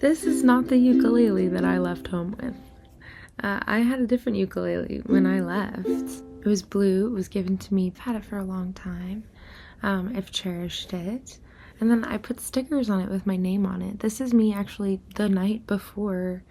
This is not the ukulele that I left home with. I had a different ukulele when I left. It was blue. It was given to me. I've had it for a long time. I've cherished it. And then I put stickers on it with my name on it. This is me actually the night before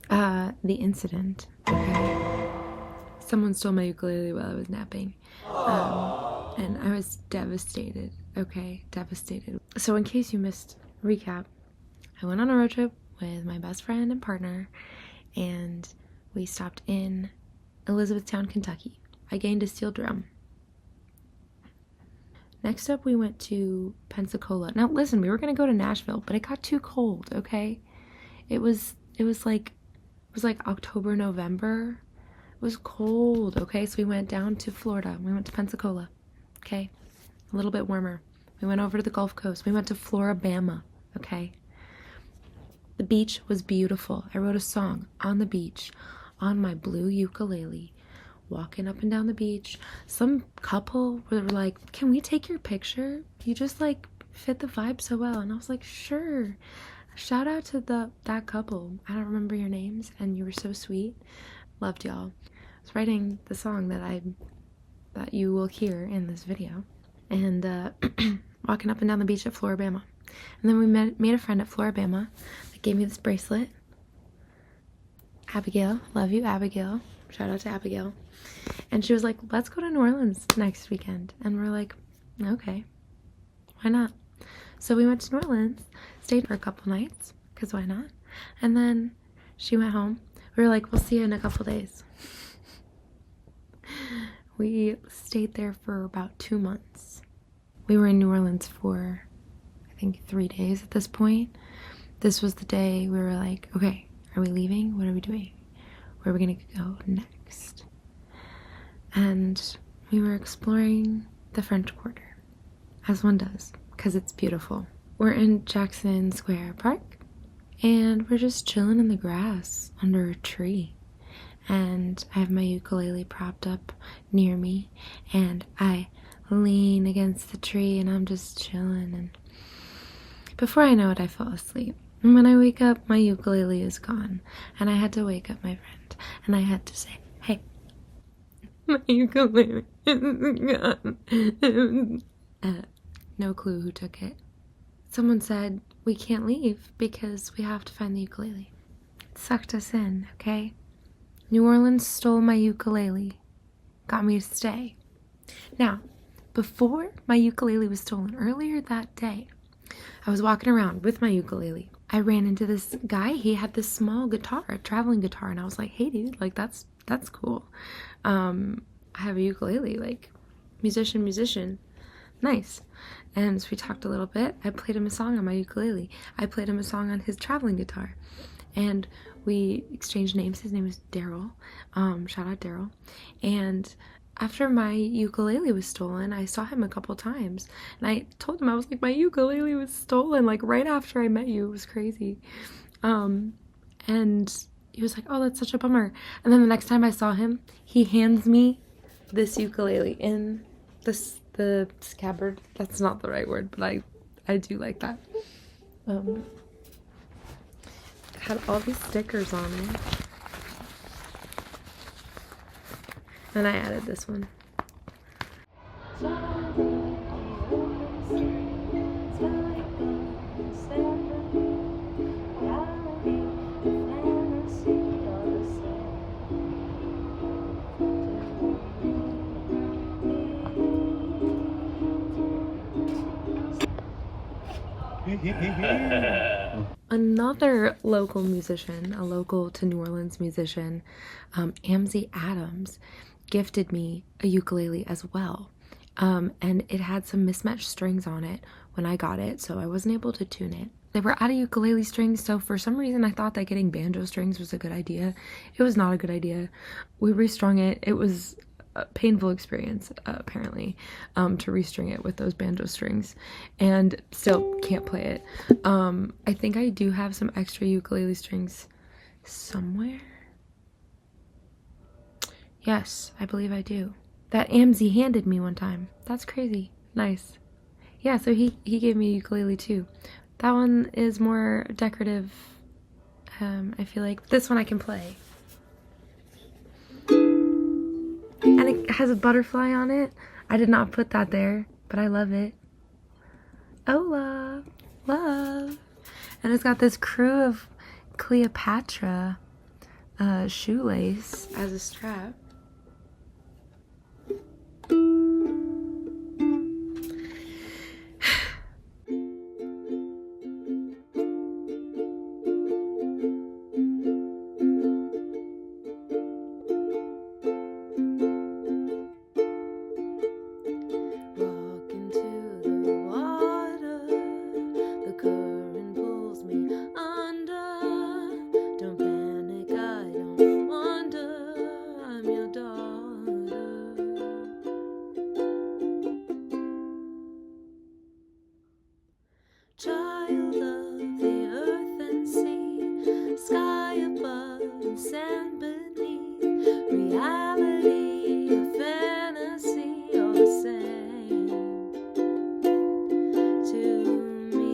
the incident. Okay. Someone stole my ukulele while I was napping. And I was devastated. Okay, devastated. So in case you missed, recap, I went on a road trip with my best friend and partner, and we stopped in Elizabethtown, Kentucky. I gained a steel drum. Next up, we went to Pensacola. Now, listen, we were gonna go to Nashville, but it got too cold. Okay, it was like October, November. It was cold. Okay, so we went down to Florida. We went to Pensacola. Okay, a little bit warmer. We went over to the Gulf Coast. We went to Floribama. Okay. The beach was beautiful. I wrote a song on the beach on my blue ukulele, walking up and down the beach. Some couple were like, "Can we take your picture? You just like fit the vibe so well." And I was like, "Sure." Shout out to that couple. I don't remember your names, and you were so sweet. Loved y'all. I was writing the song that you will hear in this video, and walking up and down the beach at Floribama. And then we made a friend at Floribama that gave me this bracelet. Abigail, love you, Abigail. Shout out to Abigail. And she was like, "Let's go to New Orleans next weekend." And we're like, okay, why not? So we went to New Orleans, stayed for a couple nights, because why not? And then she went home. We were like, "We'll see you in a couple days." We stayed there for about 2 months. We were in New Orleans for, I think, 3 days at this point. This was the day we were like, okay, are we leaving? What are we doing? Where are we gonna go next? And we were exploring the French Quarter, as one does, because it's beautiful. We're in Jackson Square Park, and we're just chilling in the grass under a tree. And I have my ukulele propped up near me, and I lean against the tree, and I'm just chilling. And before I know it, I fall asleep. And when I wake up, my ukulele is gone. And I had to wake up my friend, and I had to say, "Hey, my ukulele is gone." No clue who took it. Someone said, "We can't leave because we have to find the ukulele." It sucked us in, okay? New Orleans stole my ukulele, got me to stay. Now, before my ukulele was stolen, earlier that day, I was walking around with my ukulele. I ran into this guy. He had this small guitar, a traveling guitar, and I was like, "Hey, dude, like that's cool. I have a ukulele, like musician, nice." And so we talked a little bit. I played him a song on my ukulele. I played him a song on his traveling guitar, and we exchanged names. His name was Daryl. Shout out Daryl. And after my ukulele was stolen, I saw him a couple times, and I told him, I was like, "My ukulele was stolen, like right after I met you." It was crazy. And he was like, "Oh, that's such a bummer." And then the next time I saw him, he hands me this ukulele in the scabbard. That's not the right word, but I do like that. It had all these stickers on it. And I added this one. Another local musician, a local to New Orleans musician, Amzie Adams, gifted me a ukulele as well. And it had some mismatched strings on it when I got it, so I wasn't able to tune it. They were out of ukulele strings, so for some reason I thought that getting banjo strings was a good idea. It was not a good idea. We restrung it. It was a painful experience, apparently, to restring it with those banjo strings, and still can't play it. I think I do have some extra ukulele strings somewhere. Yes, I believe I do. That Amzie handed me one time. That's crazy. Nice. Yeah, so he gave me a ukulele too. That one is more decorative I feel like this one I can play. And it has a butterfly on it. I did not put that there, but I love it. Hola, love. And it's got this crew of Cleopatra shoelace as a strap. Child of the earth and sea, sky above and sand beneath, reality or fantasy, all the same to me.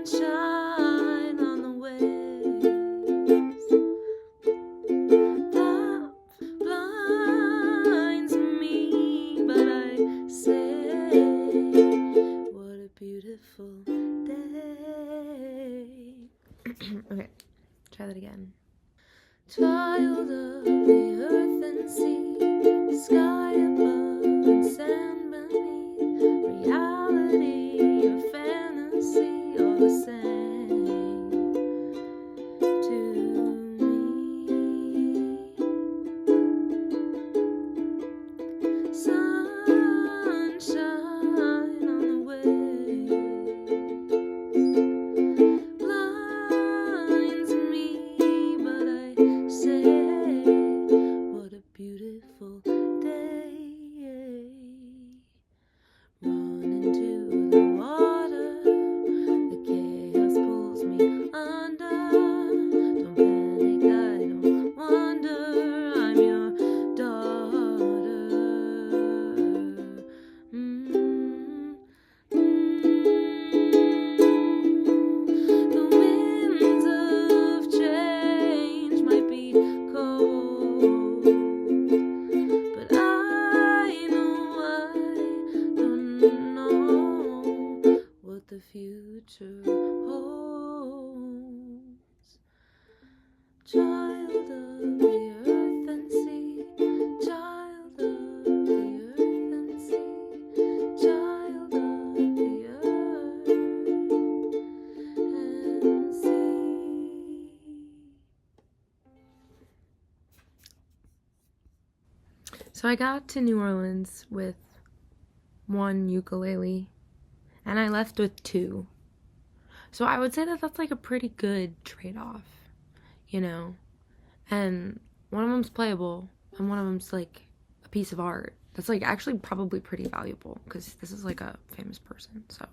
Sunshine on the waves, blinds me, but I say, what a beautiful day. Okay, try that again. Child of the earth and sea, sky above and sand beneath, reality or fantasy, all the same to me. Sunshine on the waves, blinds me, but I say, what a beautiful day. Run into the water, the chaos pulls me under. Don't panic, I don't wonder, I'm your daughter. The winds of change might be cold, but I don't know what the future holds. Child of the earth and sea, child of the earth and sea, child of the earth and sea. So I got to New Orleans with one ukulele, and I left with two. So I would say that that's like a pretty good trade-off, you know? And one of them's playable, and one of them's like a piece of art that's like actually probably pretty valuable, because this is like a famous person, so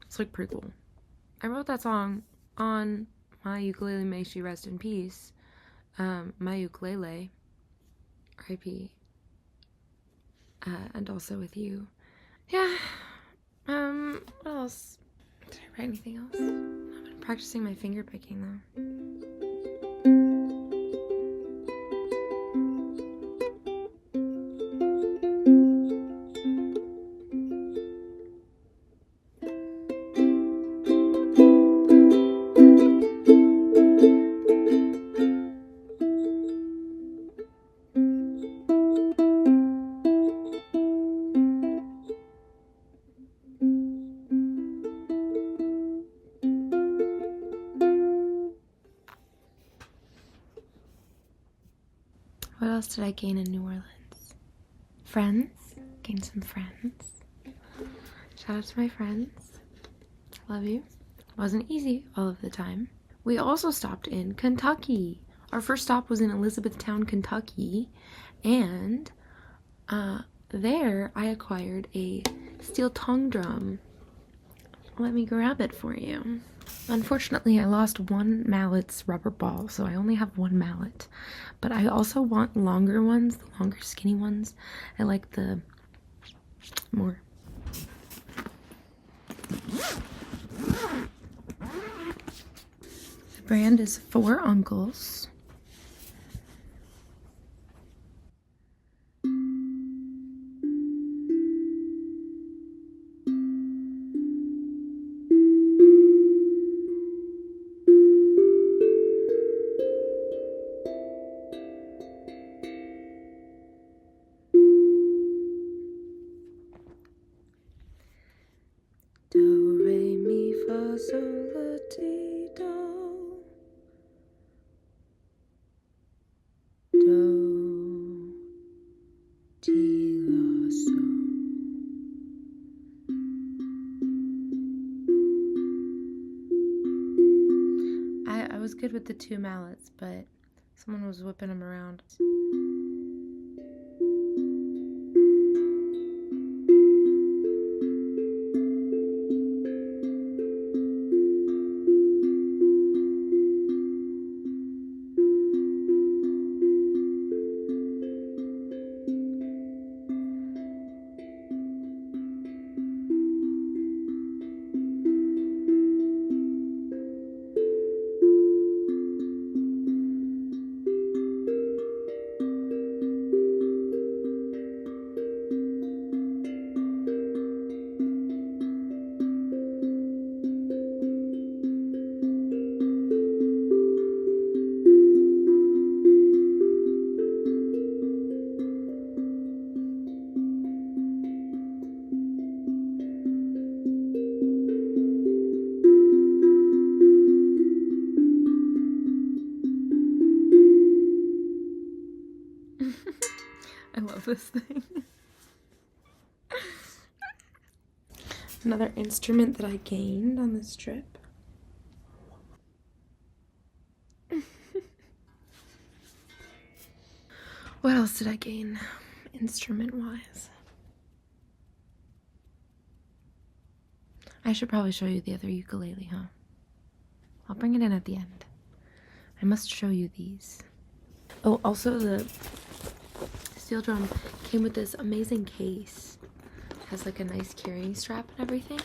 it's like pretty cool. I wrote that song on my ukulele, may she rest in peace. My ukulele, R.I.P. And also with you. Yeah. What else? Did I write anything else? I've been practicing my finger picking though. What else did I gain in New Orleans? Friends. Gained some friends. Shout out to my friends. Love you. Wasn't easy all of the time. We also stopped in Kentucky. Our first stop was in Elizabethtown, Kentucky, and there I acquired a steel tongue drum. Let me grab it for you. Unfortunately, I lost one mallet's rubber ball, so I only have one mallet. But I also want longer ones, the longer skinny ones. I like the more. The brand is Four Uncles. Do, re, mi, fa, sol, la, ti, do. Do, ti, la, sol. I was good with the two mallets, but someone was whipping them around. I love this thing. Another instrument that I gained on this trip. What else did I gain instrument-wise? I should probably show you the other ukulele, huh? I'll bring it in at the end. I must show you these. Oh, also the steel drum came with this amazing case. It has like a nice carrying strap and everything.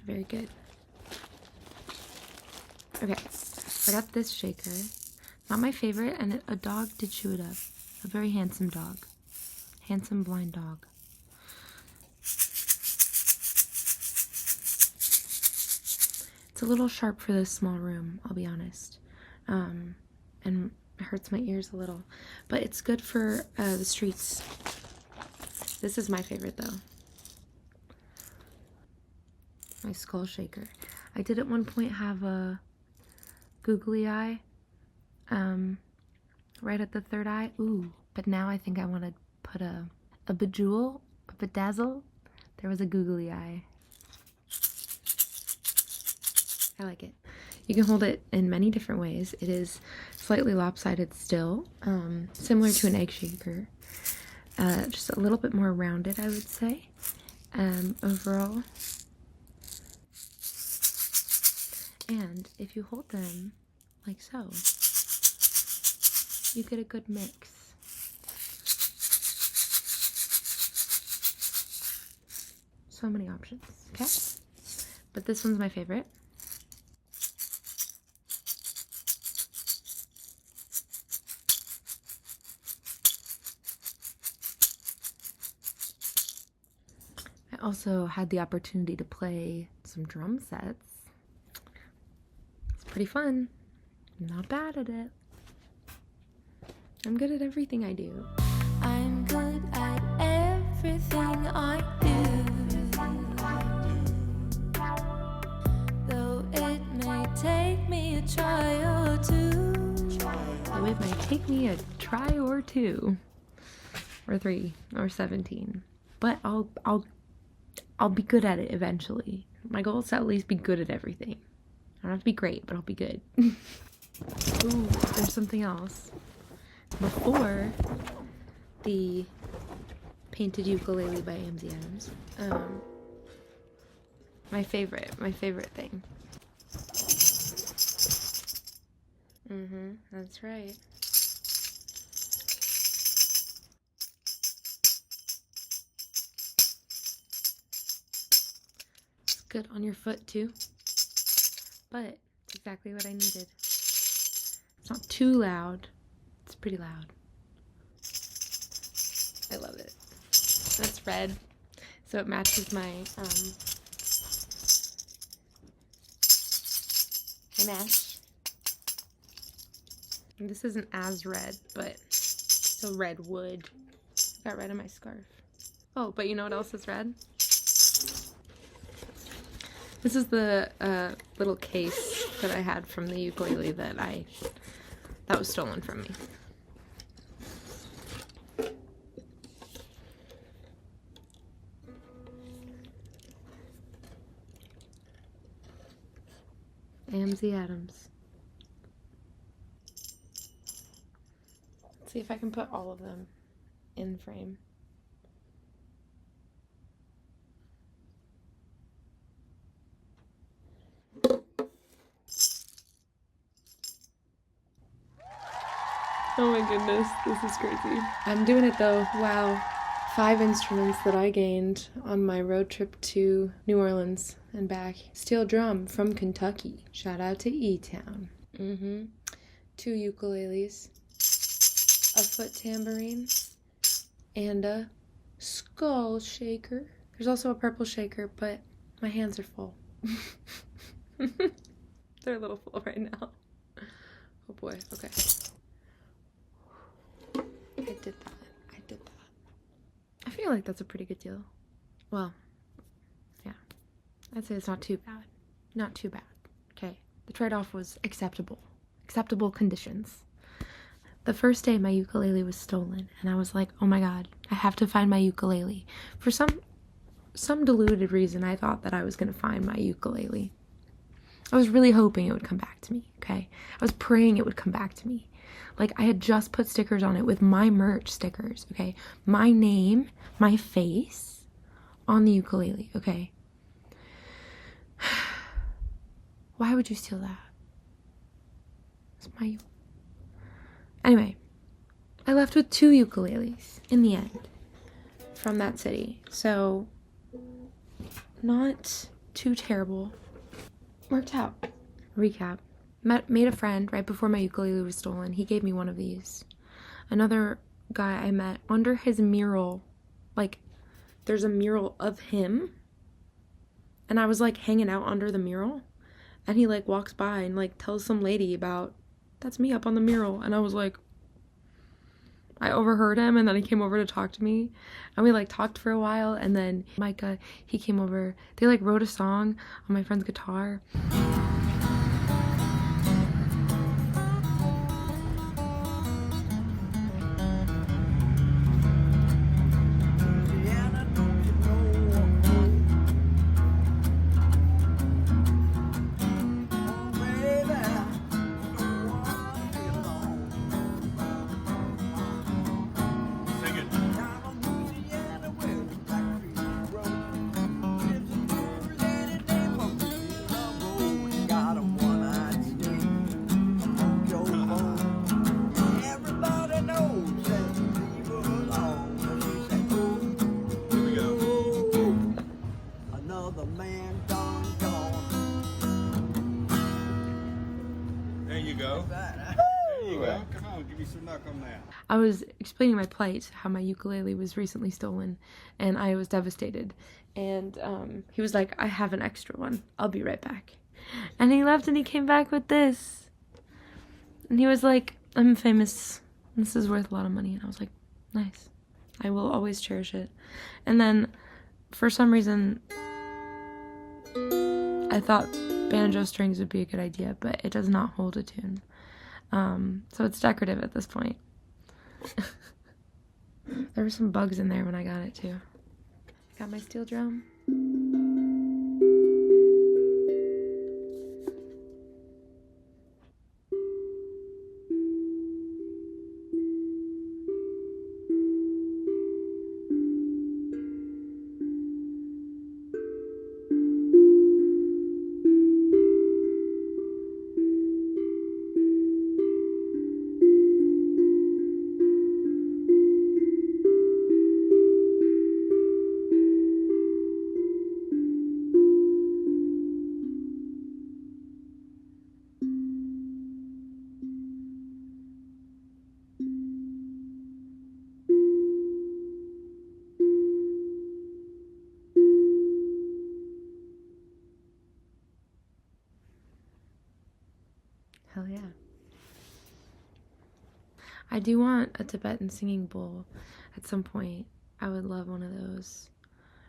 Very good. Okay, so I got this shaker. Not my favorite, and a dog did chew it up. A very handsome dog. Handsome blind dog. It's a little sharp for this small room, I'll be honest. And it hurts my ears a little. But it's good for the streets. This is my favorite though. My skull shaker. I did at one point have a googly eye. Right at the third eye. Ooh, but now I think I want to put a bejewel, a bedazzle. There was a googly eye. I like it. You can hold it in many different ways. It is slightly lopsided still, similar to an egg shaker. Just a little bit more rounded, I would say, overall. And if you hold them like so, you get a good mix. So many options, okay? But this one's my favorite. I also had the opportunity to play some drum sets. It's pretty fun. I'm not bad at it. I'm good at everything I do. I'm good at everything I do. Though it may take me a try or two. Though it may take me a try or two. Or 3 or 17. But I'll be good at it eventually. My goal is to at least be good at everything. I don't have to be great, but I'll be good. Ooh, there's something else. Before the painted ukulele by Amzie Adams, my favorite thing. That's right. good on your foot too. But it's exactly what I needed. It's not too loud. It's pretty loud. I love it. And it's red, so it matches my mesh. And this isn't as red, but still red wood. Got red in my scarf. Oh, but you know what else is red? This is the little case that I had from the ukulele that was stolen from me. AMZ Adams. Let's see if I can put all of them in frame. Oh my goodness, this is crazy. I'm doing it though. Wow. 5 instruments that I gained on my road trip to New Orleans and back. Steel drum from Kentucky. Shout out to E-Town. 2 ukuleles, a foot tambourine, and a skull shaker. There's also a purple shaker, but my hands are full. They're a little full right now. Oh boy, okay. I did that. I feel like that's a pretty good deal. Well, yeah. I'd say it's not too bad. Not too bad. Okay. The trade-off was acceptable. Acceptable conditions. The first day my ukulele was stolen, and I was like, oh my god, I have to find my ukulele. For some deluded reason, I thought that I was going to find my ukulele. I was really hoping it would come back to me, okay? I was praying it would come back to me. Like, I had just put stickers on it with my merch stickers, okay? My name, my face on the ukulele, okay? Why would you steal that? It's my... Anyway, I left with 2 ukuleles in the end from that city. So, not too terrible. Worked out. Recap. Made a friend right before my ukulele was stolen. He gave me one of these. Another guy I met under his mural, like, there's a mural of him, and I was like hanging out under the mural, and he like walks by and like tells some lady about, that's me up on the mural, and I was like, I overheard him, and then he came over to talk to me, and we like talked for a while, and then Micah, he came over, they like wrote a song on my friend's guitar. I was explaining my plight, how my ukulele was recently stolen, and I was devastated. And he was like, I have an extra one. I'll be right back. And he left and he came back with this. And he was like, I'm famous. This is worth a lot of money. And I was like, nice. I will always cherish it. And then, for some reason, I thought banjo strings would be a good idea, but it does not hold a tune. So it's decorative at this point. There were some bugs in there when I got it too. Got my steel drum. I do want a Tibetan singing bowl at some point. I would love one of those.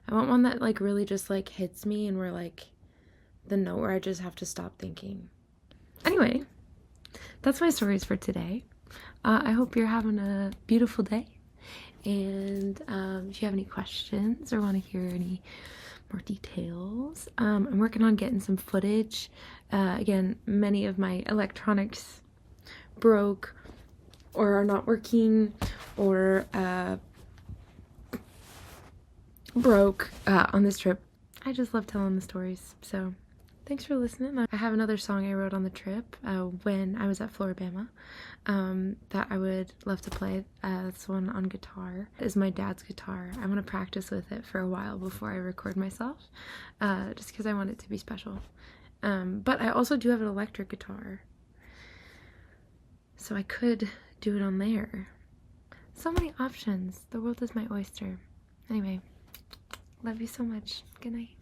I want one that like really just like hits me and where like the note where I just have to stop thinking. Anyway, that's my stories for today. I hope you're having a beautiful day. And if you have any questions or want to hear any more details, I'm working on getting some footage. Again, many of my electronics broke or are not working or broke on this trip. I just love telling the stories, so thanks for listening. I have another song I wrote on the trip when I was at Floribama that I would love to play. This one on guitar. It is my dad's guitar. I want to practice with it for a while before I record myself, just because I want it to be special. But I also do have an electric guitar, so I could do it on there. So many options. The world is my oyster. Anyway, love you so much. Good night.